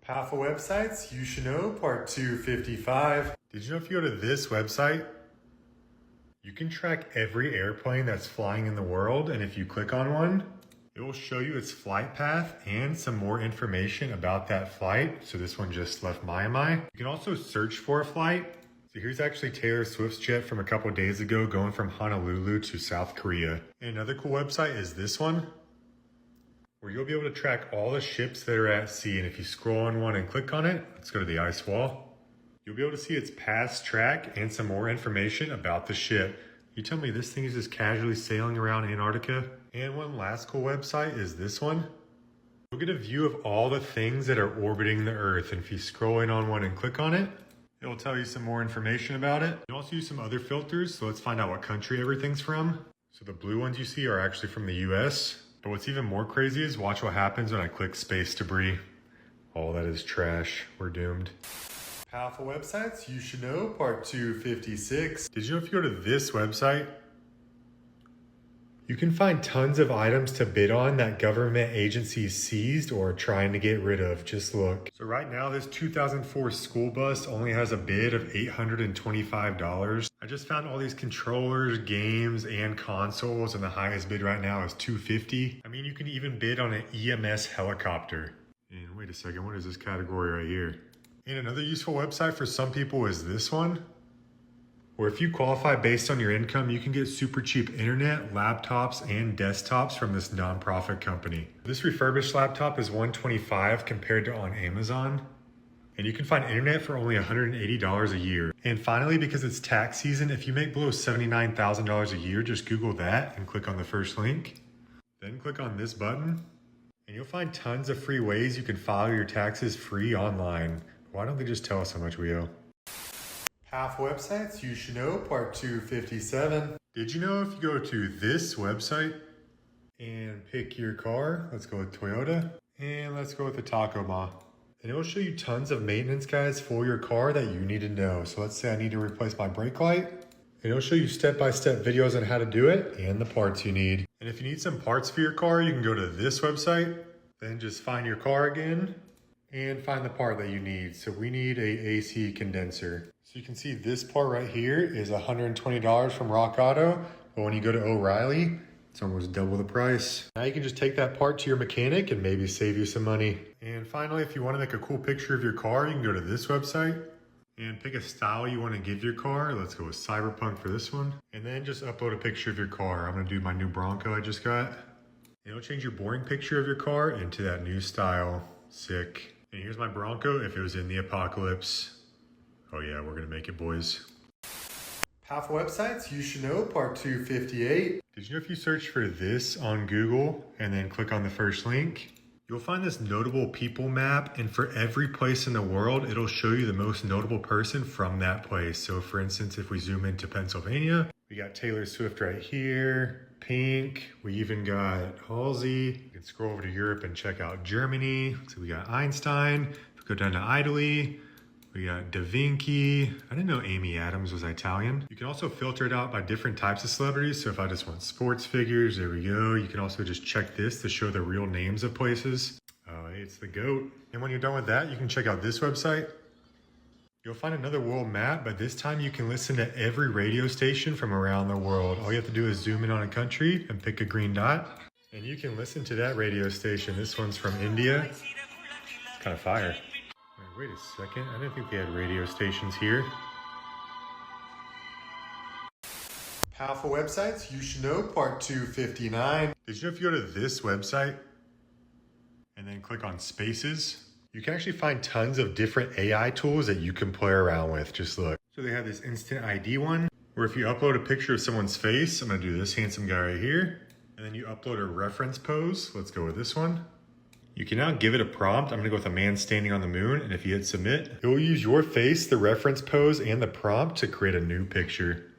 Powerful websites you should know, part 255. Did you know if you go to this website, you can track every airplane that's flying in the world, and if you click on one, it will show you its flight path and some more information about that flight. So this one just left Miami. You can also search for a flight. So here's actually Taylor Swift's jet from a couple days ago going from Honolulu to South Korea. And another cool website is this one, where you'll be able to track all the ships that are at sea. And if you scroll on one and click on it, let's go to the ice wall. You'll be able to see its past track and some more information about the ship. You tell me this thing is just casually sailing around Antarctica? And one last cool website is this one. You'll get a view of all the things that are orbiting the Earth. And if you scroll in on one and click on it, it'll tell you some more information about it. You can also use some other filters. So let's find out what country everything's from. So the blue ones you see are actually from the US. But what's even more crazy is watch what happens when I click space debris. All that is trash. We're doomed. Powerful websites you should know, part 256. Did you know if you go to this website, you can find tons of items to bid on that government agencies seized or are trying to get rid of? Just look. So right now, this 2004 school bus only has a bid of $825. I just found all these controllers, games, and consoles, and the highest bid right now is $250. I mean, you can even bid on an EMS helicopter. And wait a second, what is this category right here? And another useful website for some people is this one, where if you qualify based on your income, you can get super cheap internet, laptops, and desktops from this nonprofit company. This refurbished laptop is $125 compared to on Amazon. And you can find internet for only $180 a year. And finally, because it's tax season, if you make below $79,000 a year, just Google that and click on the first link. Then click on this button, and you'll find tons of free ways you can file your taxes free online. Why don't they just tell us how much we owe? Half websites you should know, part 257. Did you know if you go to this website and pick your car, let's go with Toyota, and let's go with the Tacoma. And it will show you tons of maintenance guides for your car that you need to know. So let's say I need to replace my brake light. And it'll show you step-by-step videos on how to do it and the parts you need. And if you need some parts for your car, you can go to this website, then just find your car again and find the part that you need. So we need a AC condenser. So you can see this part right here is $120 from Rock Auto. But when you go to O'Reilly, it's almost double the price. Now you can just take that part to your mechanic and maybe save you some money. And finally, if you want to make a cool picture of your car, you can go to this website and pick a style you want to give your car. Let's go with Cyberpunk for this one. And then just upload a picture of your car. I'm going to do my new Bronco I just got. And it'll change your boring picture of your car into that new style. Sick. And here's my Bronco if it was in the apocalypse. Oh yeah, we're going to make it, boys. Powerful websites you should know, part 258. Did you know if you search for this on Google and then click on the first link, you'll find this notable people map, and for every place in the world, it'll show you the most notable person from that place. So for instance, if we zoom into Pennsylvania, we got Taylor Swift right here, Pink, we even got Halsey. You can scroll over to Europe and check out Germany. So we got Einstein. If we go down to Italy, we got Da Vinci. I didn't know Amy Adams was Italian. You can also filter it out by different types of celebrities. So if I just want sports figures, there we go. You can also just check this to show the real names of places. It's the GOAT. And when you're done with that, you can check out this website. You'll find another world map, but this time you can listen to every radio station from around the world. All you have to do is zoom in on a country and pick a green dot, and you can listen to that radio station. This one's from India. It's kind of fire. Wait a second, I didn't think they had radio stations here. Powerful websites you should know, part 259. Did you know if you go to this website and then click on spaces, you can actually find tons of different AI tools that you can play around with. Just look. So they have this instant ID one, where if you upload a picture of someone's face, I'm gonna do this handsome guy right here, and then you upload a reference pose. Let's go with this one. You can now give it a prompt. I'm gonna go with a man standing on the moon, and if you hit submit, it will use your face, the reference pose, and the prompt to create a new picture.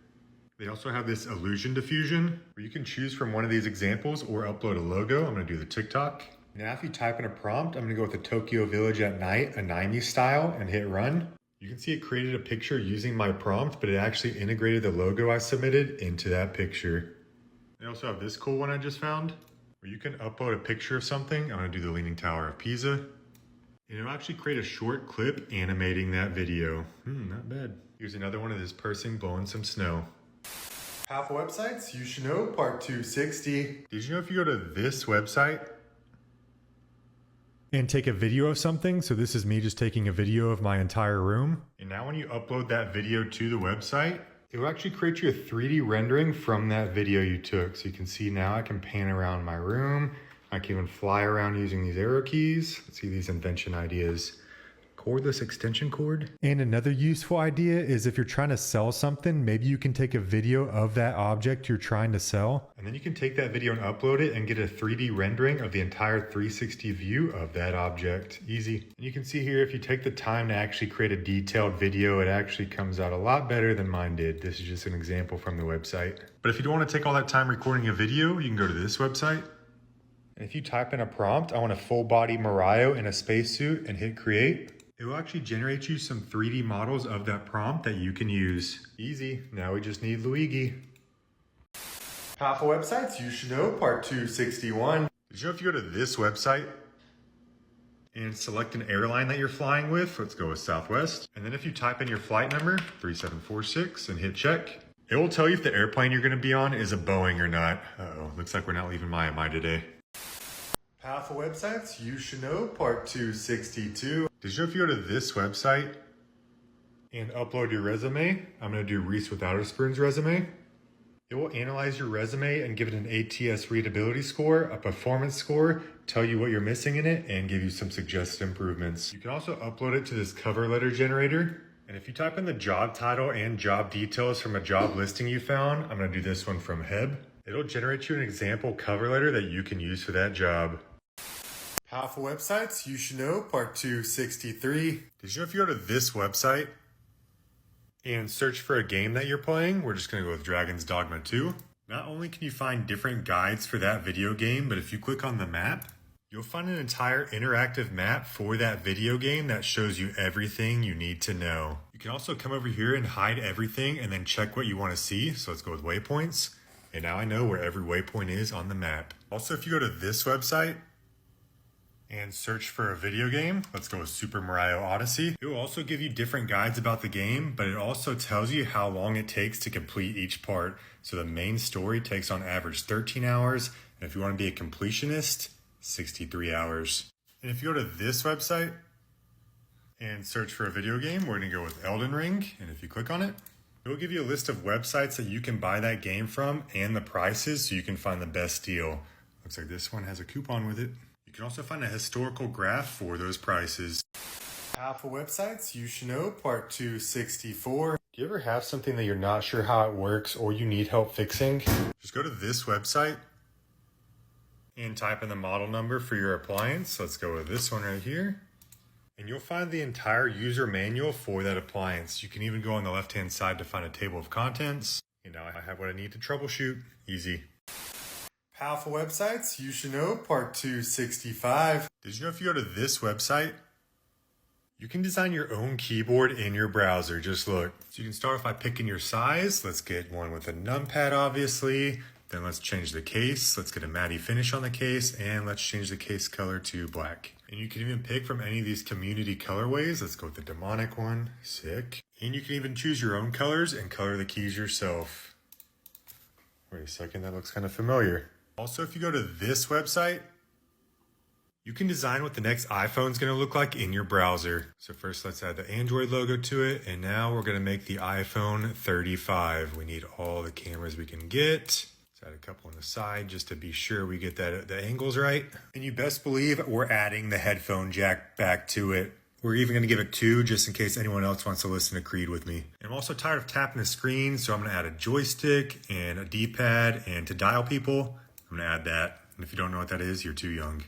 They also have this illusion diffusion, where you can choose from one of these examples or upload a logo. I'm gonna do the TikTok. Now if you type in a prompt, I'm gonna go with the Tokyo Village at night, anime style, and hit run. You can see it created a picture using my prompt, but it actually integrated the logo I submitted into that picture. They also have this cool one I just found, where you can upload a picture of something. I'm gonna do the Leaning Tower of Pisa. And it'll actually create a short clip animating that video. Not bad. Here's another one of this person blowing some snow. Powerful websites you should know, part 260. Did you know if you go to this website and take a video of something, so this is me just taking a video of my entire room, and now when you upload that video to the website, it will actually create you a 3D rendering from that video you took. So you can see now I can pan around my room. I can even fly around using these arrow keys. Let's see these invention ideas. Cordless extension cord. And another useful idea is if you're trying to sell something, maybe you can take a video of that object you're trying to sell. And then you can take that video and upload it and get a 3D rendering of the entire 360 view of that object. Easy. And you can see here, if you take the time to actually create a detailed video, it actually comes out a lot better than mine did. This is just an example from the website. But if you don't want to take all that time recording a video, you can go to this website. And if you type in a prompt, I want a full body Mario in a spacesuit, and hit create, it will actually generate you some 3D models of that prompt that you can use. Easy. Now we just need Luigi. Powerful websites you should know, part 261. Did you know if you go to this website and select an airline that you're flying with, let's go with Southwest, and then if you type in your flight number, 3746, and hit check, it will tell you if the airplane you're going to be on is a Boeing or not. Uh-oh, looks like we're not leaving my today. Powerful websites you should know, part 262. Did you know if you go to this website and upload your resume, I'm going to do Reese with Outer Spoon's resume. It will analyze your resume and give it an ATS readability score, a performance score, tell you what you're missing in it, and give you some suggested improvements. You can also upload it to this cover letter generator. And if you type in the job title and job details from a job listing you found, I'm going to do this one from Heb. It'll generate you an example cover letter that you can use for that job. Powerful websites you should know, part 263. Did you know if you go to this website and search for a game that you're playing, we're just going to go with Dragon's Dogma 2. Not only can you find different guides for that video game, but if you click on the map, you'll find an entire interactive map for that video game that shows you everything you need to know. You can also come over here and hide everything and then check what you want to see. So let's go with waypoints. And now I know where every waypoint is on the map. Also, if you go to this website and search for a video game, let's go with Super Mario Odyssey. It will also give you different guides about the game, but it also tells you how long it takes to complete each part. So the main story takes on average 13 hours, and if you want to be a completionist, 63 hours. And if you go to this website and search for a video game, we're going to go with Elden Ring, and if you click on it, it will give you a list of websites that you can buy that game from and the prices so you can find the best deal. Looks like this one has a coupon with it. You can also find a historical graph for those prices. Powerful websites you should know, part 264. Do you ever have something that you're not sure how it works or you need help fixing? Just go to this website and type in the model number for your appliance. Let's go with this one right here. And you'll find the entire user manual for that appliance. You can even go on the left-hand side to find a table of contents. And now I have what I need to troubleshoot. Easy. Powerful websites you should know, part 265. Did you know if you go to this website, you can design your own keyboard in your browser? Just look. So you can start off by picking your size. Let's get one with a numpad, obviously. Then let's change the case. Let's get a matte finish on the case, and let's change the case color to black. And you can even pick from any of these community colorways. Let's go with the demonic one. Sick. And you can even choose your own colors and color the keys yourself. Wait a second, that looks kind of familiar. Also, if you go to this website, you can design what the next iPhone is going to look like in your browser. So first, let's add the Android logo to it. And now we're going to make the iPhone 35. We need all the cameras we can get. Let's add a couple on the side just to be sure we get the angles right. And you best believe we're adding the headphone jack back to it. We're even going to give it 2 just in case anyone else wants to listen to Creed with me. And I'm also tired of tapping the screen, so I'm going to add a joystick and a D-pad, and to dial people, I'm going to add that. And if you don't know what that is, you're too young.